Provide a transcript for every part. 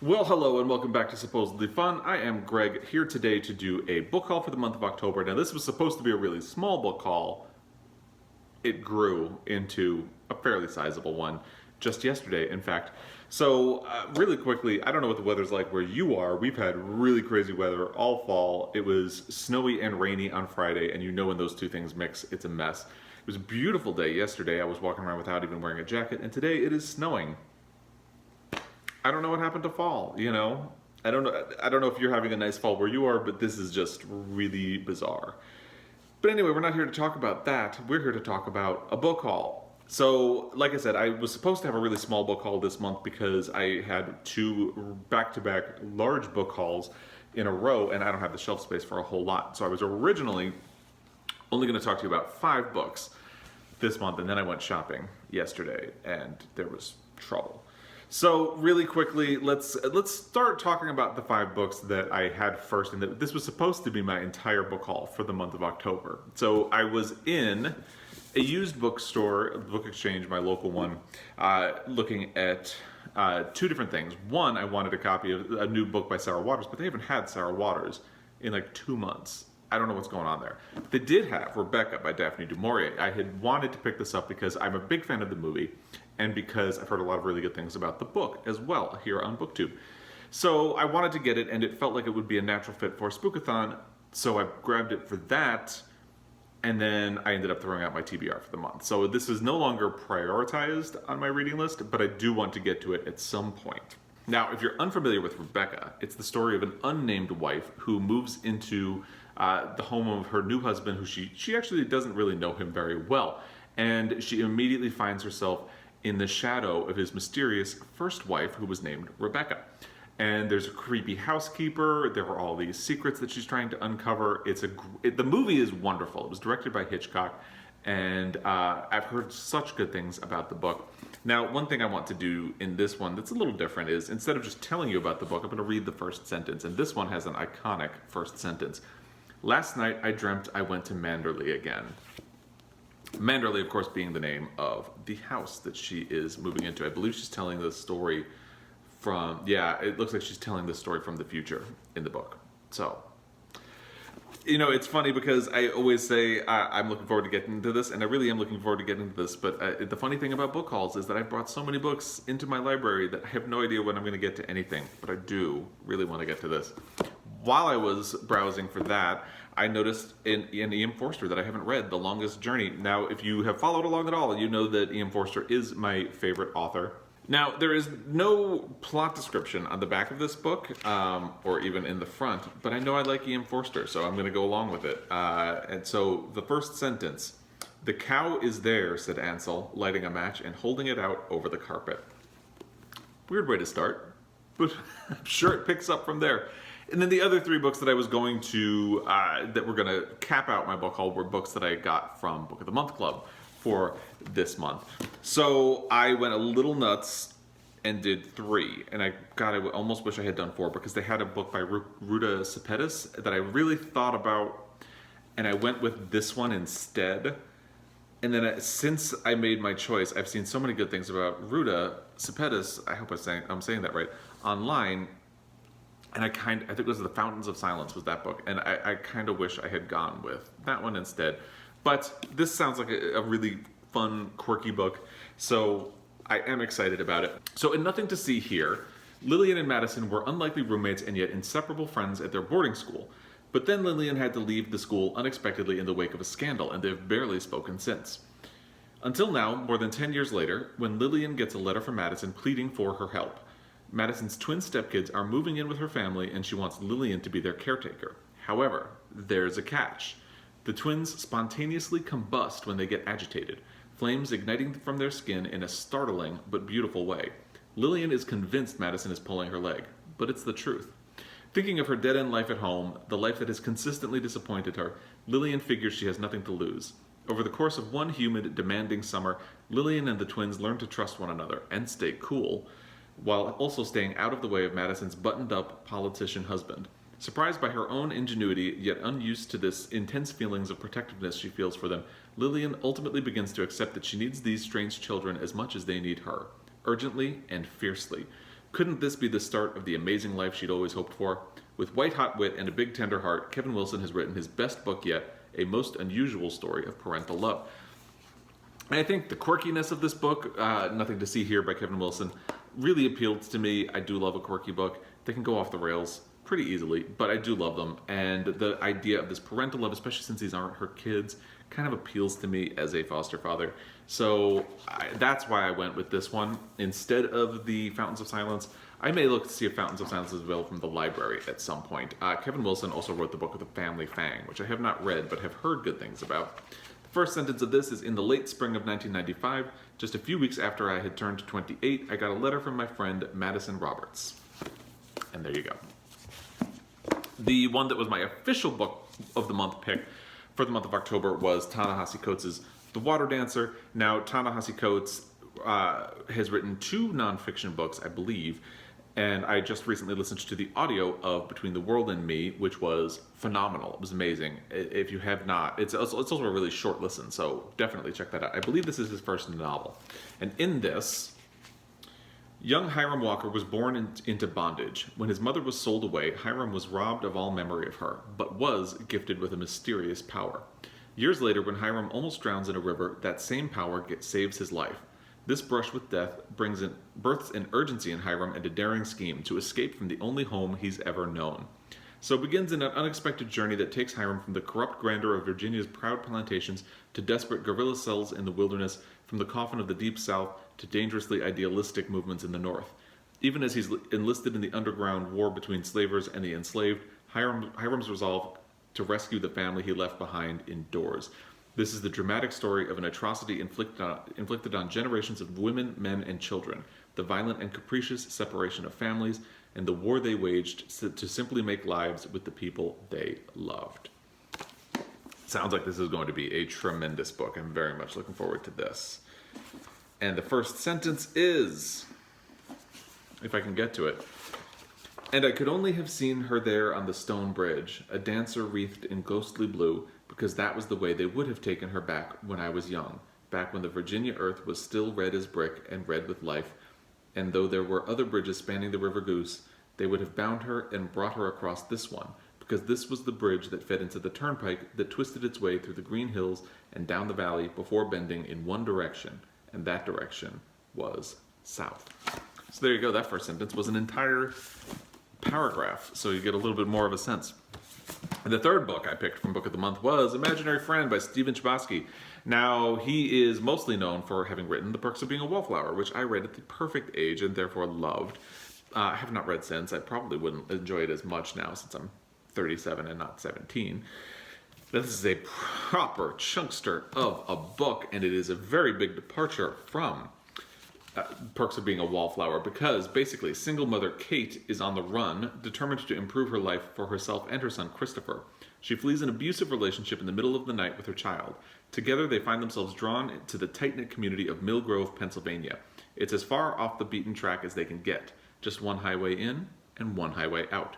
Well, hello and welcome back to Supposedly Fun. I am Greg, here today to do a book haul for the month of October. Now, this was supposed to be a really small book haul. It grew into a fairly sizable one just yesterday, in fact. So, really quickly, I don't know what the weather's like where you are. We've had really crazy weather all fall. It was snowy and rainy on Friday, and you know when those two things mix, it's a mess. It was a beautiful day yesterday. I was walking around without even wearing a jacket, and today it is snowing. I don't know what happened to fall, you know? I don't know if you're having a nice fall where you are, but this is just really bizarre. But anyway, we're not here to talk about that. We're here to talk about a book haul. So, like I said, I was supposed to have a really small book haul this month because I had two back-to-back large book hauls in a row, and I don't have the shelf space for a whole lot. So I was originally only going to talk to you about 5 books this month, and then I went shopping yesterday, and there was trouble. So really quickly, let's start talking about the 5 books that I had first, and this was supposed to be my entire book haul for the month of October. So I was in a used bookstore, Book Exchange, my local one, looking at 2 different things. One, I wanted a copy of a new book by Sarah Waters, but they haven't had Sarah Waters in like 2 months. I don't know what's going on there. They did have Rebecca by Daphne du Maurier. I had wanted to pick this up because I'm a big fan of the movie and because I've heard a lot of really good things about the book as well here on BookTube. So I wanted to get it, and it felt like it would be a natural fit for a Spookathon, so I grabbed it for that, and then I ended up throwing out my TBR for the month. So this is no longer prioritized on my reading list, but I do want to get to it at some point. Now, if you're unfamiliar with Rebecca, it's the story of an unnamed wife who moves into the home of her new husband, who she actually doesn't really know him very well. And she immediately finds herself in the shadow of his mysterious first wife, who was named Rebecca. And there's a creepy housekeeper. There are all these secrets that she's trying to uncover. The movie is wonderful. It was directed by Hitchcock, and I've heard such good things about the book. Now, one thing I want to do in this one that's a little different is, instead of just telling you about the book, I'm going to read the first sentence, and this one has an iconic first sentence. Last night I dreamt I went to Manderley again. Manderley, of course, being the name of the house that she is moving into. I believe she's telling the story from, it looks like she's telling the story from the future in the book. So, you know, it's funny because I always say I'm looking forward to getting into this, and I really am looking forward to getting into this, but the funny thing about book hauls is that I've brought so many books into my library that I have no idea when I'm going to get to anything, but I do really want to get to this. While I was browsing for that, I noticed in E.M. Forster that I haven't read, The Longest Journey. Now, if you have followed along at all, you know that E.M. Forster is my favorite author. Now, there is no plot description on the back of this book, or even in the front, but I know I like E.M. Forster, so I'm going to go along with it. And so, the first sentence, "The cow is there," said Ansel, lighting a match and holding it out over the carpet. Weird way to start, but I'm sure it picks up from there. And then the other 3 books that I was going to, that were going to cap out my book haul, were books that I got from Book of the Month Club for this month. So I went a little nuts and did 3. And I almost wish I had done 4, because they had a book by Ruta Sepetys that I really thought about, and I went with this one instead. And then since I made my choice, I've seen so many good things about Ruta Sepetys, I hope I'm saying that right, online. And I think it was The Fountains of Silence was that book, and I kind of wish I had gone with that one instead. But this sounds like a really fun, quirky book, so I am excited about it. So in Nothing to See Here, Lillian and Madison were unlikely roommates and yet inseparable friends at their boarding school. But then Lillian had to leave the school unexpectedly in the wake of a scandal, and they've barely spoken since. Until now, more than 10 years later, when Lillian gets a letter from Madison pleading for her help. Madison's twin stepkids are moving in with her family, and she wants Lillian to be their caretaker. However, there's a catch. The twins spontaneously combust when they get agitated, flames igniting from their skin in a startling but beautiful way. Lillian is convinced Madison is pulling her leg, but it's the truth. Thinking of her dead-end life at home, the life that has consistently disappointed her, Lillian figures she has nothing to lose. Over the course of one humid, demanding summer, Lillian and the twins learn to trust one another and stay cool, while also staying out of the way of Madison's buttoned-up politician husband. Surprised by her own ingenuity, yet unused to this intense feelings of protectiveness she feels for them, Lillian ultimately begins to accept that she needs these strange children as much as they need her, urgently and fiercely. Couldn't this be the start of the amazing life she'd always hoped for? With white-hot wit and a big tender heart, Kevin Wilson has written his best book yet, a most unusual story of parental love. And I think the quirkiness of this book, Nothing to See Here by Kevin Wilson, really appealed to me. I do love a quirky book. They can go off the rails pretty easily, but I do love them. And the idea of this parental love, especially since these aren't her kids, kind of appeals to me as a foster father. So that's why I went with this one instead of the Fountains of Silence. I may look to see if Fountains of Silence is available from the library at some point. Kevin Wilson also wrote the book of The Family Fang, which I have not read but have heard good things about. The first sentence of this is, in the late spring of 1995, just a few weeks after I had turned 28, I got a letter from my friend Madison Roberts. And there you go. The one that was my official book of the month pick for the month of October was Ta-Nehisi Coates' The Water Dancer. Now, Ta-Nehisi Coates has written 2 nonfiction books, I believe, and I just recently listened to the audio of Between the World and Me, which was phenomenal. It was amazing. If you have not, it's also a really short listen, so definitely check that out. I believe this is his first novel. And in this, young Hiram Walker was born into bondage. When his mother was sold away, Hiram was robbed of all memory of her, but was gifted with a mysterious power. Years later, when Hiram almost drowns in a river, that same power saves his life. This brush with death births an urgency in Hiram and a daring scheme to escape from the only home he's ever known. So begins an unexpected journey that takes Hiram from the corrupt grandeur of Virginia's proud plantations to desperate guerrilla cells in the wilderness, from the coffin of the Deep South to dangerously idealistic movements in the North. Even as he's enlisted in the underground war between slavers and the enslaved, Hiram's resolve to rescue the family he left behind endures. This is the dramatic story of an atrocity inflicted on generations of women, men, and children, the violent and capricious separation of families, and the war they waged to simply make lives with the people they loved. Sounds like this is going to be a tremendous book. I'm very much looking forward to this. And the first sentence is, if I can get to it, and I could only have seen her there on the stone bridge, a dancer wreathed in ghostly blue, because that was the way they would have taken her back when I was young, back when the Virginia earth was still red as brick and red with life, and though there were other bridges spanning the River Goose, they would have bound her and brought her across this one, because this was the bridge that fed into the turnpike that twisted its way through the green hills and down the valley before bending in one direction, and that direction was south. So there you go. That first sentence was an entire paragraph, so you get a little bit more of a sense. And the third book I picked from Book of the Month was Imaginary Friend by Stephen Chbosky. Now, he is mostly known for having written The Perks of Being a Wallflower, which I read at the perfect age and therefore loved. I have not read since. I probably wouldn't enjoy it as much now since I'm 37 and not 17. This is a proper chunkster of a book, and it is a very big departure from Perks of Being a Wallflower, because basically single mother Kate is on the run, determined to improve her life for herself and her son Christopher. She flees an abusive relationship in the middle of the night with her child. Together they find themselves drawn to the tight-knit community of Mill Grove, Pennsylvania. It's as far off the beaten track as they can get, just one highway in and one highway out.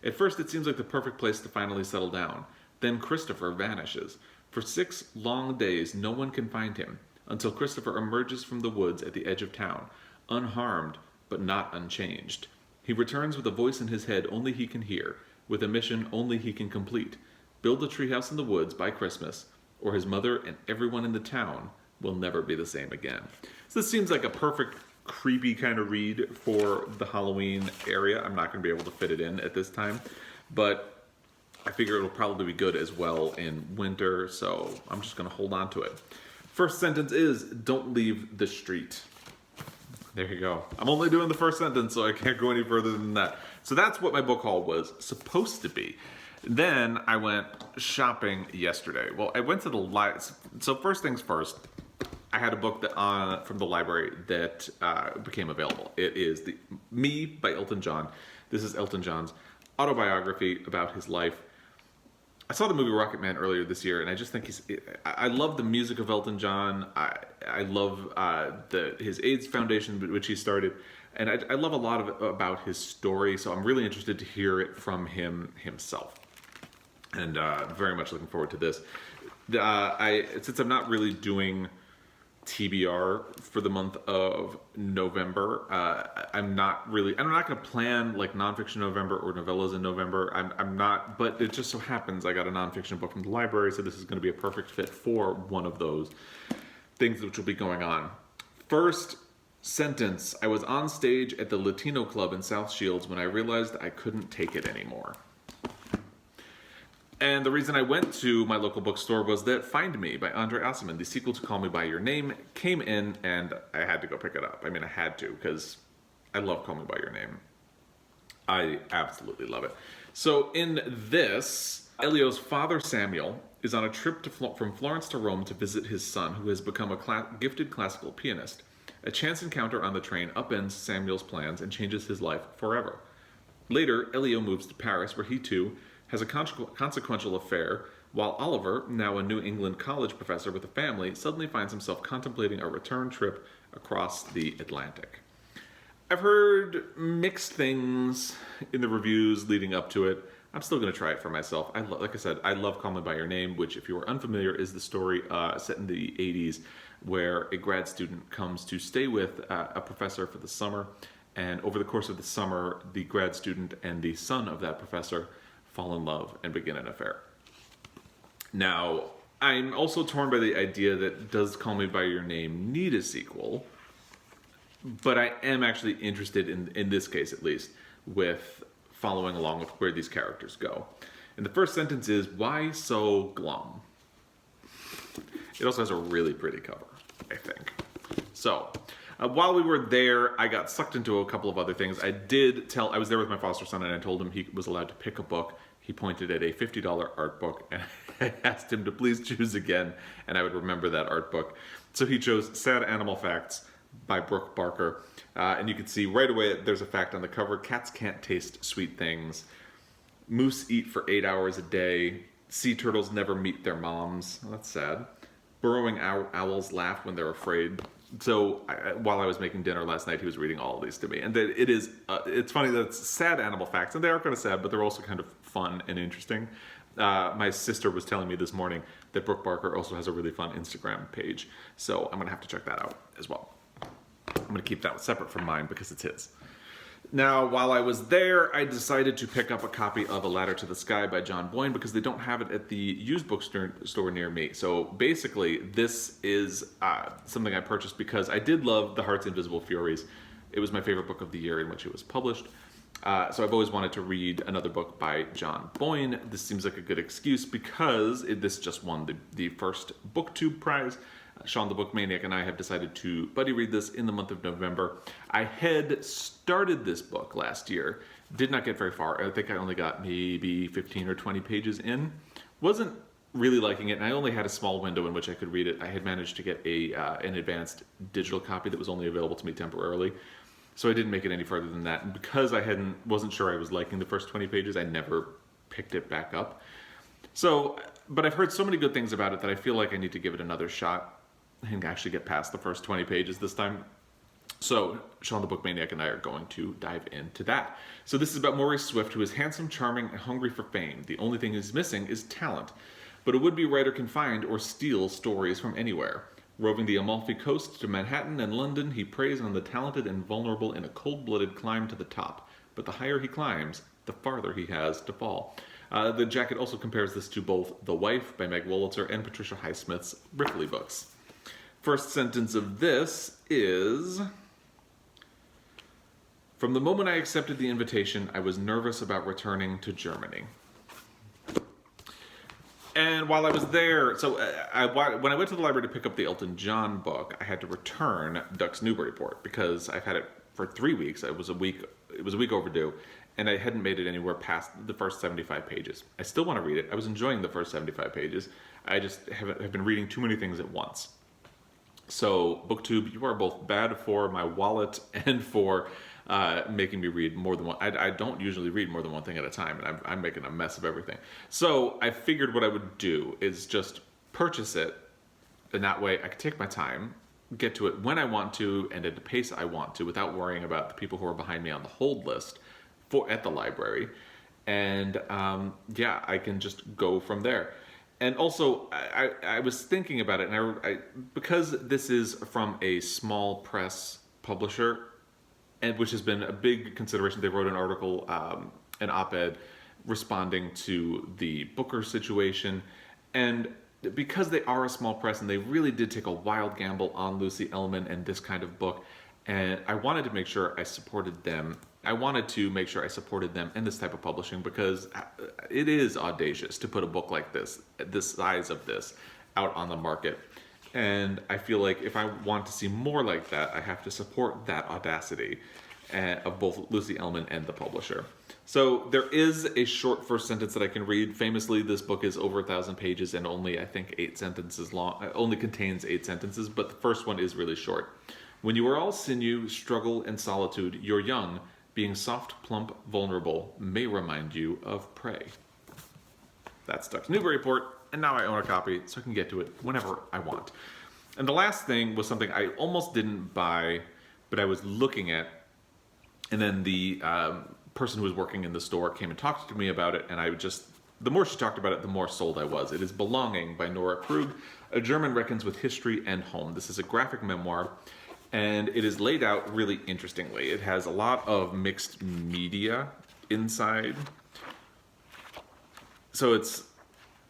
At first it seems like the perfect place to finally settle down. Then Christopher vanishes. For 6 long days no one can find him, until Christopher emerges from the woods at the edge of town, unharmed but not unchanged. He returns with a voice in his head only he can hear, with a mission only he can complete: build a treehouse in the woods by Christmas, or his mother and everyone in the town will never be the same again. So this seems like a perfect creepy kind of read for the Halloween area. I'm not going to be able to fit it in at this time, but I figure it'll probably be good as well in winter, so I'm just going to hold on to it. First sentence is, don't leave the street. There you go. I'm only doing the first sentence, so I can't go any further than that. So that's what my book haul was supposed to be. Then I went shopping yesterday. Well, I went to the so first things first, I had a book that from the library that became available. It is Me by Elton John. This is Elton John's autobiography about his life. I saw the movie Rocket Man earlier this year, and I just think I love the music of Elton John. I love his AIDS Foundation, which he started, and I love a lot about his story, so I'm really interested to hear it from him himself. And very much looking forward to this. Since I'm not really doing TBR for the month of November. I'm not going to plan like nonfiction November or novellas in November. I'm not, but it just so happens I got a nonfiction book from the library, so this is going to be a perfect fit for one of those things which will be going on. First sentence: I was on stage at the Latino Club in South Shields when I realized I couldn't take it anymore. And the reason I went to my local bookstore was that Find Me by Andre Asselman, the sequel to Call Me By Your Name, came in and I had to go pick it up. I mean, I had to because I love Call Me By Your Name. I absolutely love it. So in this, Elio's father, Samuel, is on a trip from Florence to Rome to visit his son, who has become a gifted classical pianist. A chance encounter on the train upends Samuel's plans and changes his life forever. Later, Elio moves to Paris, where he too has a consequential affair, while Oliver, now a New England college professor with a family, suddenly finds himself contemplating a return trip across the Atlantic. I've heard mixed things in the reviews leading up to it. I'm still going to try it for myself. Like I said, I love Call Me By Your Name, which, if you are unfamiliar, is the story set in the 80s where a grad student comes to stay with a professor for the summer, and over the course of the summer, the grad student and the son of that professor fall in love and begin an affair. Now, I'm also torn by the idea that does Call Me By Your Name need a sequel? But I am actually interested in this case, at least, with following along with where these characters go. And the first sentence is, why so glum? It also has a really pretty cover, I think. So, while we were there, I got sucked into a couple of other things. I was there with my foster son, and I told him he was allowed to pick a book. He pointed at a $50 art book, and I asked him to please choose again, and I would remember that art book. So he chose Sad Animal Facts by Brooke Barker. And you can see right away there's a fact on the cover: cats can't taste sweet things. Moose eat for 8 hours a day. Sea turtles never meet their moms. Well, that's sad. Burrowing owls laugh when they're afraid. So while I was making dinner last night, he was reading all of these to me. And it's funny that it's sad animal facts, and they are kind of sad, but they're also kind of fun and interesting. My sister was telling me this morning that Brooke Barker also has a really fun Instagram page. So I'm going to have to check that out as well. I'm going to keep that separate from mine because it's his. Now, while I was there, I decided to pick up a copy of A Ladder to the Sky by John Boyne because they don't have it at the used bookstore near me. So basically, this is something I purchased because I did love The Heart's Invisible Furies. It was my favorite book of the year in which it was published. So I've always wanted to read another book by John Boyne. This seems like a good excuse because this just won the first BookTube prize. Sean the Book Maniac and I have decided to buddy read this in the month of November. I had started this book last year, did not get very far. I think I only got maybe 15 or 20 pages in. Wasn't really liking it, and I only had a small window in which I could read it. I had managed to get an advanced digital copy that was only available to me temporarily, so I didn't make it any further than that. And because I wasn't sure I was liking the first 20 pages, I never picked it back up. So, but I've heard so many good things about it that I feel like I need to give it another shot and actually get past the first 20 pages this time. So Sean the Book Maniac and I are going to dive into that. So this is about Maurice Swift, who is handsome, charming, and hungry for fame. The only thing he's missing is talent. But a would-be writer can find or steal stories from anywhere. Roving the Amalfi Coast to Manhattan and London, he preys on the talented and vulnerable in a cold-blooded climb to the top. But the higher he climbs, the farther he has to fall. The jacket also compares this to both The Wife by Meg Wolitzer and Patricia Highsmith's Ripley books. First sentence of this is, from the moment I accepted the invitation, I was nervous about returning to Germany. And while I was there, so when I went to the library to pick up the Elton John book, I had to return Duck's Newburyport because I've had it for 3 weeks. It was a week overdue, and I hadn't made it anywhere past the first 75 pages. I still want to read it. I was enjoying the first 75 pages. I just have been reading too many things at once. So, BookTube, you are both bad for my wallet and for making me read more than one. I don't usually read more than one thing at a time, and I'm making a mess of everything. So, I figured what I would do is just purchase it, and that way I could take my time, get to it when I want to, and at the pace I want to, without worrying about the people who are behind me on the hold list at the library. And, I can just go from there. And also, I was thinking about it, and because this is from a small press publisher, and which has been a big consideration. They wrote an article, an op-ed, responding to the Booker situation, and because they are a small press and they really did take a wild gamble on Lucy Ellman and this kind of book, and I wanted to make sure I supported them. I wanted to make sure I supported them and this type of publishing because it is audacious to put a book like this size of this, out on the market. And I feel like if I want to see more like that, I have to support that audacity of both Lucy Ellman and the publisher. So there is a short first sentence that I can read. Famously, this book is over 1,000 pages and only, I think, 8 sentences long. It only contains 8 sentences, but the first one is really short. When you are all sinew, struggle, and solitude, your young, being soft, plump, vulnerable, may remind you of prey. That's Duck's Newburyport, and now I own a copy, so I can get to it whenever I want. And the last thing was something I almost didn't buy, but I was looking at, and then the person who was working in the store came and talked to me about it, and the more she talked about it, the more sold I was. It is Belonging by Nora Krug. A German reckons with history and home. This is a graphic memoir, and it is laid out really interestingly. It has a lot of mixed media inside. So it's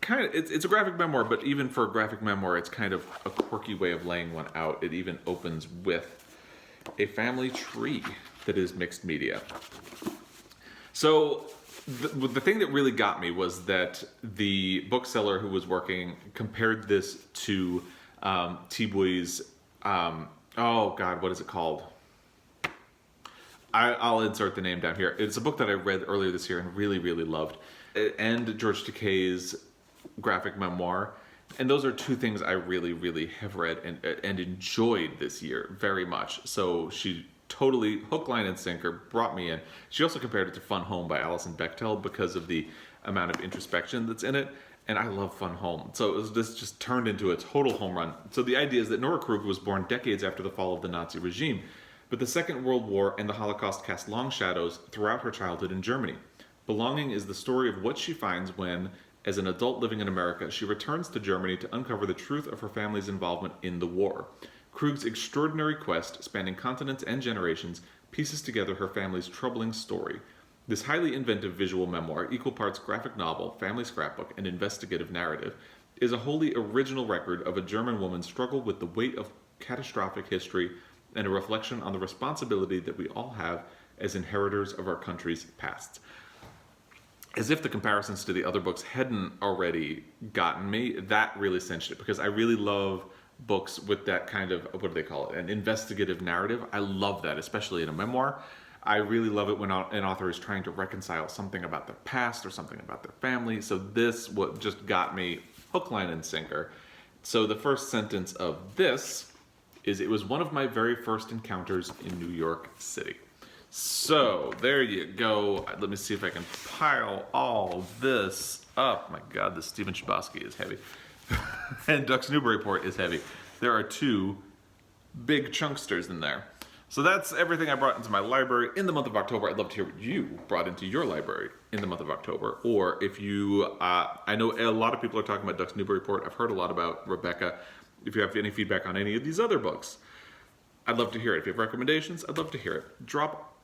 a graphic memoir, but even for a graphic memoir, it's kind of a quirky way of laying one out. It even opens with a family tree that is mixed media. So the thing that really got me was that the bookseller who was working compared this to Tibui's, oh God, what is it called? I'll insert the name down here. It's a book that I read earlier this year and really, really loved. And George Takei's graphic memoir. And those are two things I really, really have read and enjoyed this year very much. So she totally, hook, line, and sinker, brought me in. She also compared it to Fun Home by Alison Bechtel because of the amount of introspection that's in it. And I love Fun Home. So this just turned into a total home run. So the idea is that Nora Krug was born decades after the fall of the Nazi regime. But the Second World War and the Holocaust cast long shadows throughout her childhood in Germany. Belonging is the story of what she finds when, as an adult living in America, she returns to Germany to uncover the truth of her family's involvement in the war. Krug's extraordinary quest, spanning continents and generations, pieces together her family's troubling story. This highly inventive visual memoir, equal parts graphic novel, family scrapbook, and investigative narrative, is a wholly original record of a German woman's struggle with the weight of catastrophic history and a reflection on the responsibility that we all have as inheritors of our country's pasts. As if the comparisons to the other books hadn't already gotten me, that really cinched it, because I really love books with that kind of, what do they call it, an investigative narrative. I love that, especially in a memoir. I really love it when an author is trying to reconcile something about their past or something about their family. So this, what just got me hook, line, and sinker. So the first sentence of this is, it was one of my very first encounters in New York City. So there you go. Let me see if I can pile all this up. My God, this Stephen Chbosky is heavy. And Duck's Newburyport is heavy. There are two big chunksters in there. So that's everything I brought into my library in the month of October. I'd love to hear what you brought into your library in the month of October. Or if you, I know a lot of people are talking about Duck's Newburyport. I've heard a lot about Rebecca. If you have any feedback on any of these other books, I'd love to hear it. If you have recommendations, I'd love to hear it. Drop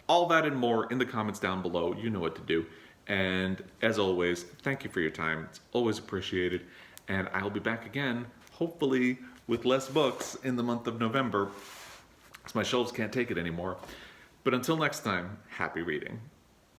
all that and more in the comments down below. You know what to do. And as always, thank you for your time. It's always appreciated. And I'll be back again, hopefully with less books in the month of November, because my shelves can't take it anymore. But until next time, happy reading.